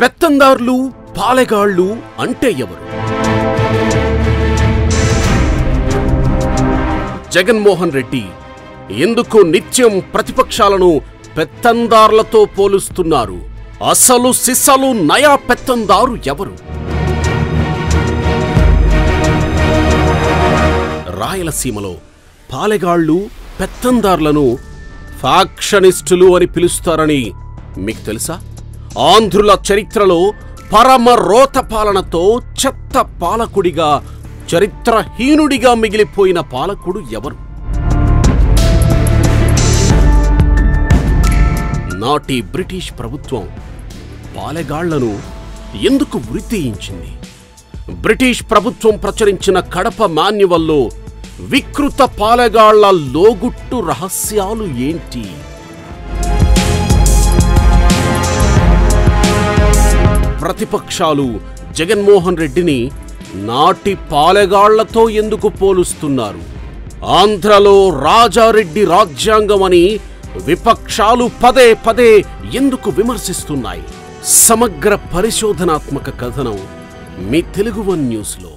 పెత్తందార్లు పాలెగాళ్ళు అంటే ఎవరు? జగన్మోహన్ రెడ్డి ఎందుకు నిత్యం ప్రతిపక్షాలను పెత్తందార్లతో పోలుస్తున్నారు? అసలు సిసలు నయా పెత్తందారు ఎవరు? రాయలసీమలో పాలెగాళ్ళు పెత్తందార్లను ఫ్యాక్షనిస్టులు అని పిలుస్తారని మీకు తెలుసా? ఆంధ్రుల చరిత్రలో పరమ రోత పాలనతో చెత్త పాలకుడిగా, చరిత్రహీనుడిగా మిగిలిపోయిన పాలకుడు ఎవరు? నాటి బ్రిటిష్ ప్రభుత్వం పాలెగాళ్లను ఎందుకు ఉరితీయించింది? బ్రిటిష్ ప్రభుత్వం ప్రచురించిన కడప మాన్యువల్లో వికృత పాలెగాళ్ల లోగుట్టు రహస్యాలు ఏంటి? ప్రతిపక్షాలు జగన్మోహన్ రెడ్డిని నాటి పాలెగాళ్లతో ఎందుకు పోలుస్తున్నారు? ఆంధ్రలో రాజారెడ్డి రాజ్యాంగమని విపక్షాలు పదే పదే ఎందుకు విమర్శిస్తున్నాయి? సమగ్ర పరిశోధనాత్మక కథనం మీ తెలుగు వన్ న్యూస్లో.